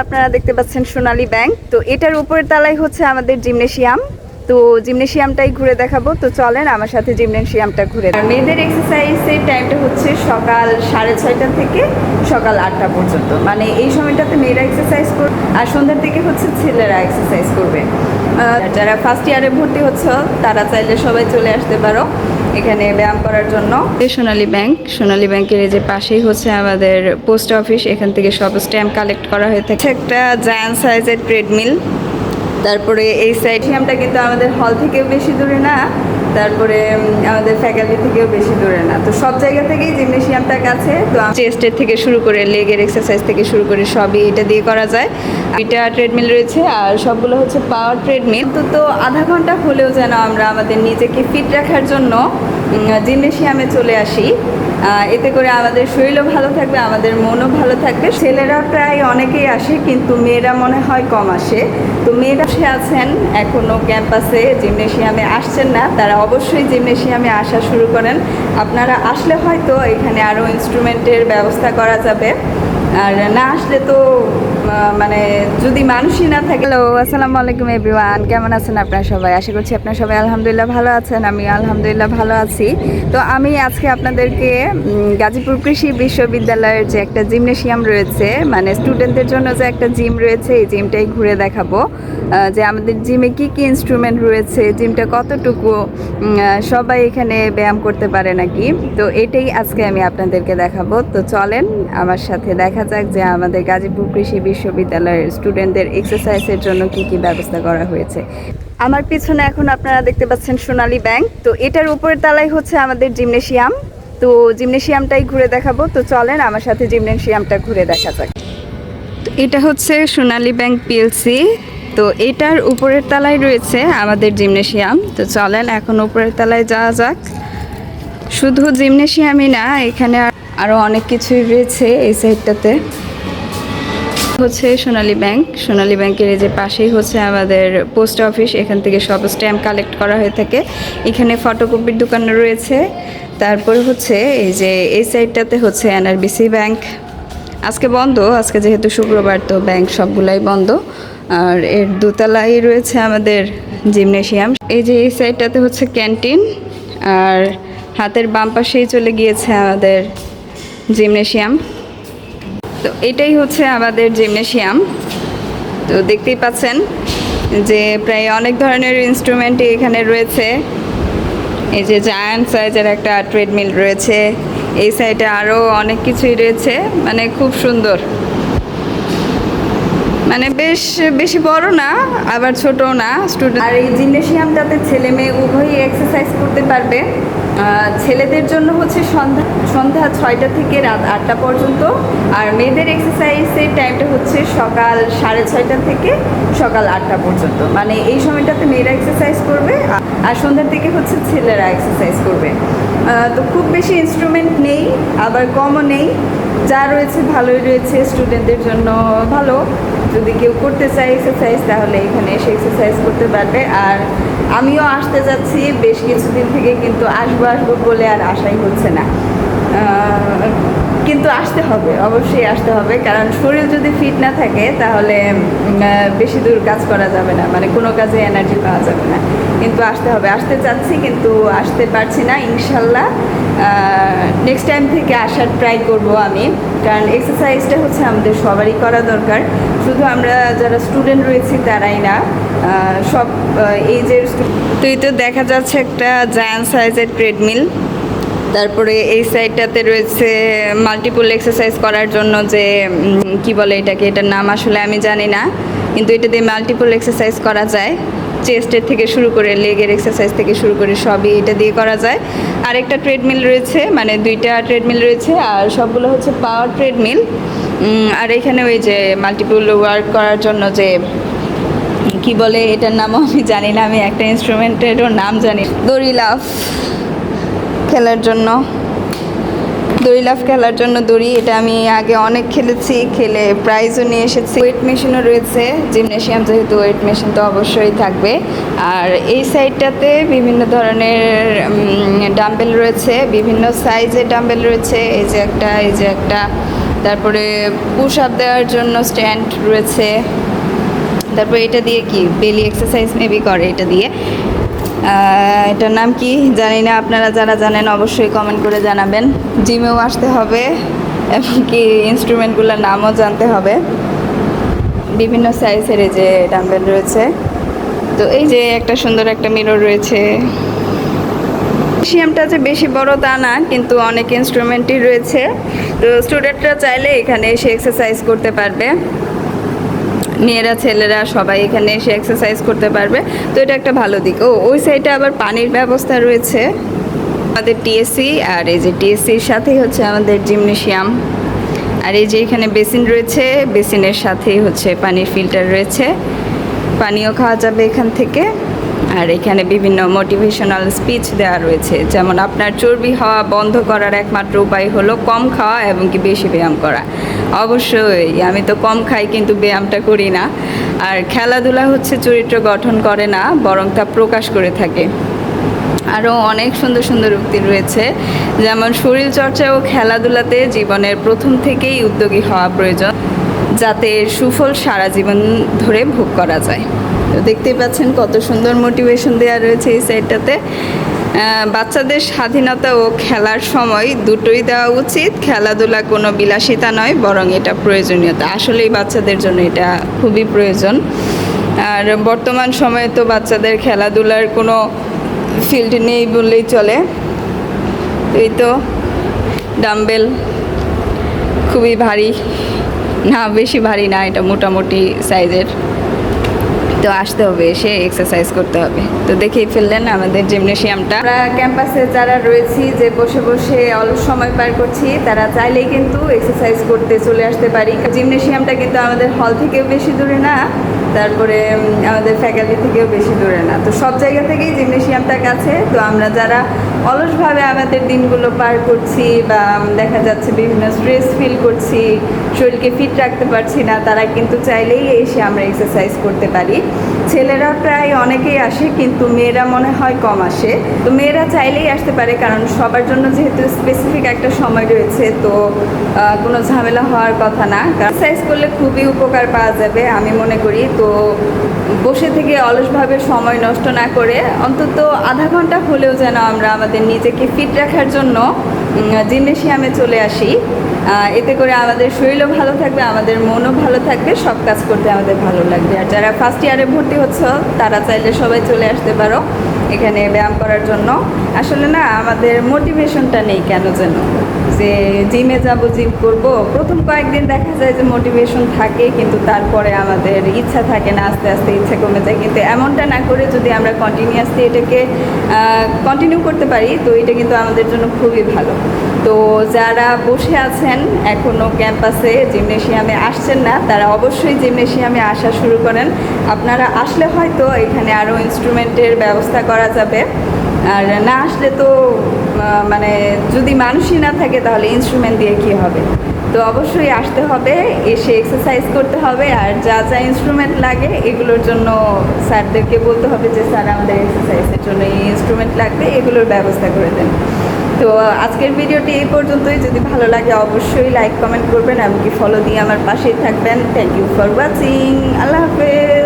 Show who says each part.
Speaker 1: আপনারা দেখতে পাচ্ছেন সোনালী ব্যাংক। তো এটার উপরের তলায় হচ্ছে আমাদের জিমনেশিয়াম। তো জিমনেশিয়ামটাই ঘুরে দেখাবো। তো চলেন আমার সাথে জিমনেশিয়ামটা ঘুরে। আর মেয়েদের এক্সারসাইজের টাইমটা হচ্ছে সকাল 6:30 থেকে সকাল 8টা পর্যন্ত। মানে এই সময়টাতে মেয়েরা এক্সারসাইজ করবে আর সন্ধ্যার দিকে হচ্ছে ছেলেরা এক্সারসাইজ করবে। যারা ফার্স্ট ইয়ারে ভর্তি হচ্ছে তারা চাইলে সবাই চলে আসতে পারো এখানে ব্যায়াম করার জন্য। সোনালী ব্যাংকের এই যে পাশেই হচ্ছে আমাদের পোস্ট অফিস। এখান থেকে সব স্ট্যাম্প কালেক্ট করা হয়ে থাকে। একটা জায়ান্ট সাইজের ট্রেডমিল। তারপরে এই সাইটিয়ামটা কিন্তু আমাদের হল থেকেও বেশি দূরে না, তারপরে আমাদের ফ্যাকাল্টি থেকেও বেশি দূরে না। তো সব জায়গা থেকেই জিমনেশিয়ামটা কাছে। তো চেস্টের থেকে শুরু করে লেগের এক্সারসাইজ থেকে শুরু করে সবই এটা দিয়ে করা যায়। এটা ট্রেডমিল রয়েছে আর সবগুলো হচ্ছে পাওয়ার ট্রেডমিল। তো আধা ঘন্টা হলেও যেন আমরা আমাদের নিজেকে ফিট রাখার জন্য জিমনেশিয়ামে চলে আসি। এতে করে আমাদের শরীরও ভালো থাকবে, আমাদের মনও ভালো থাকবে। ছেলেরা প্রায় অনেকেই আসে, কিন্তু মেয়েরা মনে হয় কম আসে। তো মেয়েরা আছেন এখনও ক্যাম্পাসে জিমনেশিয়ামে আসছেন না, তারা অবশ্যই জিমনেশিয়ামে আসা শুরু করেন। আপনারা আসলে হয়তো এখানে আরও ইনস্ট্রুমেন্টের ব্যবস্থা করা যাবে, আর না আসলে তো মানে যদি মানুষই না থাকে। হ্যালো, আসসালামু আলাইকুম এভরিওয়ান, কেমন আছেন আপনারা সবাই? আশা করছি আপনারা সবাই আলহামদুলিল্লাহ ভালো আছেন। আমি আলহামদুলিল্লাহ ভালো আছি। তো আমি আজকে আপনাদেরকে গাজীপুর কৃষি বিশ্ববিদ্যালয়ের যে একটা জিমনেশিয়াম রয়েছে, মানে স্টুডেন্টদের জন্য যে একটা জিম রয়েছে, এই জিমটাই ঘুরে দেখাবো যে আমাদের জিমে কি কি ইনস্ট্রুমেন্ট রয়েছে, জিমটা কতটুকু, সবাই এখানে ব্যায়াম করতে পারে নাকি। তো এটাই আজকে আমি আপনাদেরকে দেখাবো। তো চলেন আমার সাথে দেখা যাক যে আমাদের গাজীপুর কৃষি বিশ্ববিদ্যালয়ের স্টুডেন্টদের এক্সারসাইজের জন্য কি কি ব্যবস্থা করা হয়েছে। আমার পিছনে এখন আপনারা দেখতে পাচ্ছেন সোনালী ব্যাংক। তো এটার উপরের তলায় হচ্ছে আমাদের জিমনেশিয়াম। তো জিমনেশিয়ামটাই ঘুরে দেখাবো। তো চলেন আমার সাথে জিমনেশিয়ামটা ঘুরে দেখা যাক। তো এটা হচ্ছে সোনালী ব্যাংক পিএলসি। তো এটার উপরের তলায় রয়েছে আমাদের জিমনেশিয়াম। তো চলেন এখন উপরের তলায় যাওয়া যাক। শুধু জিমনেশিয়ামই না, এখানে আরও অনেক কিছুই রয়েছে। এই সাইডটাতে হচ্ছে সোনালী ব্যাংকের এই যে পাশেই হচ্ছে আমাদের পোস্ট অফিস। এখান থেকে সব স্ট্যাম্প কালেক্ট করা হয়ে থাকে। এখানে ফটোকপির দোকান রয়েছে। তারপরে হচ্ছে এই যে এই সাইডটাতে হচ্ছে এনআরবিসি ব্যাংক। আজকে বন্ধ, আজকে যেহেতু শুক্রবার, তো ব্যাংক সবগুলাই বন্ধ। আর এর দোতলায় রয়েছে আমাদের জিমনেশিয়াম। এই যে এই সাইডটাতে হচ্ছে ক্যান্টিন, আর হাতের বাম পাশেই চলে গিয়েছে আমাদের জিমনেশিয়াম। তো এটাই হচ্ছে আমাদের জিমনেশিয়াম। তো দেখতেই পাচ্ছেন যে প্রায় অনেক ধরনের ইনস্ট্রুমেন্টই এখানে রয়েছে। এই যে জায়ান্ট সাইজের একটা ট্রেডমিল রয়েছে, এই সাইডে আরও অনেক কিছুই রয়েছে, মানে খুব সুন্দর। মানে বেশ বেশি বড় না, আবার ছোটও না। স্টুডেন্ট আর এই জিমনেশিয়ামটাতে ছেলে মেয়ে উভয়ই এক্সারসাইজ করতে পারবে। ছেলেদের জন্য হচ্ছে সন্ধ্যা 6টা থেকে রাত 8টা পর্যন্ত, আর মেয়েদের এক্সারসাইজের টাইমটা হচ্ছে সকাল 6:30 থেকে সকাল 8টা পর্যন্ত। মানে এই সময়টাতে মেয়েরা এক্সারসাইজ করবে আর সন্ধ্যার দিকে হচ্ছে ছেলেরা এক্সারসাইজ করবে। তো খুব বেশি ইনস্ট্রুমেন্ট নেই, আবার কমও নেই। যা রয়েছে ভালোই রয়েছে, স্টুডেন্টদের জন্য ভালো। যদি কেউ করতে চায় এক্সারসাইজ, তাহলে এখানে এসে এক্সারসাইজ করতে পারবে। আর আমিও আসতে যাচ্ছি বেশ কিছুদিন থেকে, কিন্তু আসবো বলে আর আশাই হচ্ছে না। কিন্তু আসতে হবে, অবশ্যই আসতে হবে, কারণ শরীর যদি ফিট না থাকে তাহলে বেশি দূর কাজ করা যাবে না, মানে কোনো কাজে এনার্জি পাওয়া যাবে না। কিন্তু আসতে হবে, আসতে চাচ্ছি কিন্তু আসতে পারছি না। ইনশাল্লাহ নেক্সট টাইম থেকে আসার ট্রাই করব আমি, কারণ এক্সারসাইজটা হচ্ছে আমাদের সবারই করা দরকার। শুধু আমরা যারা স্টুডেন্ট রয়েছি তারাই না, সব এইজের। তো এই তো দেখা যাচ্ছে একটা জায়ান্ট সাইজের ট্রেডমিল। তারপরে এই সাইডটাতে রয়েছে মাল্টিপল এক্সারসাইজ করার জন্য যে কি বলে এটাকে, এটার নাম আসলে আমি জানি না, কিন্তু এটা দিয়ে মাল্টিপল এক্সারসাইজ করা যায়। চেস্টের থেকে শুরু করে লেগের এক্সারসাইজ থেকে শুরু করে সবই এটা দিয়ে করা যায়। আর একটা ট্রেডমিল রয়েছে, মানে 2টা ট্রেডমিল রয়েছে, আর সবগুলো হচ্ছে পাওয়ার ট্রেডমিল। আর এখানে ওই যে মাল্টিপল ওয়ার্ক করার জন্য যে কি বলে এটার নামও আমি জানি না, আমি একটা ইনস্ট্রুমেন্টেরও নাম জানি। দড়ি লাফ খেলার জন্য দড়ি, এটা আমি আগে অনেক খেলেছি, খেলে প্রাইজও নিয়ে এসেছি। ওয়েট মেশিনও রয়েছে, জিমনেশিয়াম যেহেতু ওয়েট মেশিন তো অবশ্যই থাকবে। আর এই সাইডটাতে বিভিন্ন ধরনের ডাম্বেল রয়েছে, বিভিন্ন সাইজের ডাম্বেল রয়েছে। এই যে একটা তারপরে পুশ আপ দেওয়ার জন্য স্ট্যান্ড রয়েছে। তারপরে এটা দিয়ে কি বেলি এক্সারসাইজ মেবি করে এটা দিয়ে। এটার নাম কি জানি না, আপনারা যারা জানেন অবশ্যই কমেন্ট করে জানাবেন। জিমেও আসতে হবে এবং কি ইনস্ট্রুমেন্টগুলোর নামও জানতে হবে। বিভিন্ন সাইজের এই যে ডাম্বেল রয়েছে। তো এই যে একটা সুন্দর একটা মিরর রয়েছে। জিমটা যে বেশি বড় তা না, কিন্তু অনেক ইনস্ট্রুমেন্টই রয়েছে। তো স্টুডেন্টরা চাইলে এখানে এসে এক্সারসাইজ করতে পারবে, মেয়েরা ছেলেরা সবাই এখানে এসে এক্সারসাইজ করতে পারবে। তো এটা একটা ভালো দিক। ওই সাইডে আবার পানির ব্যবস্থা রয়েছে আমাদের টিএসসি, আর এই যে টিএসসির সাথেই হচ্ছে আমাদের জিমনেশিয়াম। আর এই যে এখানে বেসিন রয়েছে, বেসিনের সাথেই হচ্ছে পানির ফিল্টার রয়েছে, পানিও খাওয়া যাবে এখান থেকে। আর এখানে বিভিন্ন মোটিভেশনাল স্পিচ দেওয়া রয়েছে, যেমন আপনার চর্বি হওয়া বন্ধ করার একমাত্র উপায় হলো কম খাওয়া এবং কি বেশি ব্যায়াম করা। অবশ্যই আমি তো কম খাই কিন্তু ব্যায়ামটা করি না। আর খেলাধুলা হচ্ছে চরিত্র গঠন করে না, বরং তা প্রকাশ করে থাকে। আরও অনেক সুন্দর সুন্দর উক্তি রয়েছে, যেমন শরীরচর্চা ও খেলাধুলাতে জীবনের প্রথম থেকেই উদ্যোগী হওয়া প্রয়োজন, যাতে সুফল সারা জীবন ধরে ভোগ করা যায়। তো দেখতেই পাচ্ছেন কত সুন্দর মোটিভেশন দেওয়া রয়েছে এই সাইডটাতে। বাচ্চাদের স্বাধীনতা ও খেলার সময় দুটোই দেওয়া উচিত। খেলাধুলা কোনো বিলাসিতা নয়, বরং এটা প্রয়োজনীয়তা। আসলেই বাচ্চাদের জন্য এটা খুবই প্রয়োজন। আর বর্তমান সময়ে তো বাচ্চাদের খেলাধুলার কোনো ফিল্ড নেই বললেই চলে। এই তো ডাম্বেল খুবই ভারী না, বেশি ভারী না, এটা মোটামুটি সাইজের। তো আসতে হবে, এসে এক্সারসাইজ করতে হবে। তো দেখেই ফেললেন আমাদের জিমনেশিয়ামটা। আমরা ক্যাম্পাসে যারা রয়েছি, যে বসে বসে অলস সময় পার করছি, তারা চাইলেই কিন্তু এক্সারসাইজ করতে চলে আসতে পারি। জিমনেশিয়ামটা কিন্তু আমাদের হল থেকেও বেশি দূরে না, তারপরে আমাদের ফ্যাকাল্টি থেকেও বেশি দূরে না। তো সব জায়গা থেকেই জিমনেশিয়ামটা কাছে। তো আমরা যারা অলসভাবে আমাদের দিনগুলো পার করছি বা দেখা যাচ্ছে বিভিন্ন স্ট্রেস ফিল করছি, শরীরকে ফিট রাখতে পারছি না, তারা কিন্তু চাইলেই এসে আমরা এক্সারসাইজ করতে পারি। ছেলেরা প্রায় অনেকেই আসে, কিন্তু মেয়েরা মনে হয় কম আসে। তো মেয়েরা চাইলেই আসতে পারে, কারণ সবার জন্য যেহেতু স্পেসিফিক একটা সময় রয়েছে, তো কোনো ঝামেলা হওয়ার কথা না। এক্সারসাইজ করলে খুবই উপকার পাওয়া যাবে আমি মনে করি। তো বসে থেকে অলসভাবে সময় নষ্ট না করে অন্তত আধা ঘন্টা হলেও যেন আমরা আমাদের নিজেকে ফিট রাখার জন্য জিমনেশিয়ামে চলে আসি। এতে করে আমাদের শরীরও ভালো থাকবে, আমাদের মনও ভালো থাকবে, সব কাজ করতে আমাদের ভালো লাগবে। আর যারা ফার্স্ট ইয়ারে ভর্তি হচ্ছে তারা চাইলে সবাই চলে আসতে পারো এখানে ব্যায়াম করার জন্য। আসলে না, আমাদের মোটিভেশনটা নেই কেন যেন, যে জিমে যাব, জিম করব। প্রথম কয়েকদিন দেখা যায় যে মোটিভেশন থাকে, কিন্তু তারপরে আমাদের ইচ্ছা থাকে না, আস্তে আস্তে ইচ্ছা কমে যায়। কিন্তু এমনটা না করে যদি আমরা কন্টিনিউয়াসলি এটাকে কন্টিনিউ করতে পারি, তো এটা কিন্তু আমাদের জন্য খুবই ভালো। তো যারা বসে আছেন এখনও ক্যাম্পাসে জিমনেশিয়ামে আসছেন না, তারা অবশ্যই জিমনেশিয়ামে আসা শুরু করেন। আপনারা আসলে হয়তো এখানে আরও ইনস্ট্রুমেন্টের ব্যবস্থা করা যাবে। আর না আসলে তো মানে যদি মানুষই না থাকে তাহলে ইনস্ট্রুমেন্ট দিয়ে কী হবে। তো অবশ্যই আসতে হবে, এসে এক্সারসাইজ করতে হবে। আর যা যা ইনস্ট্রুমেন্ট লাগে এগুলোর জন্য স্যারদেরকে বলতে হবে যে স্যার আমাদের এক্সারসাইজের জন্য এই ইনস্ট্রুমেন্ট লাগবে, এগুলোর ব্যবস্থা করে দেন। তো আজকের ভিডিওটি এই পর্যন্তই। যদি ভালো লাগে অবশ্যই লাইক কমেন্ট করবেন, এমনকি ফলো দিয়ে আমার পাশেই থাকবেন। Thank you for watching. আল্লাহ হাফেজ।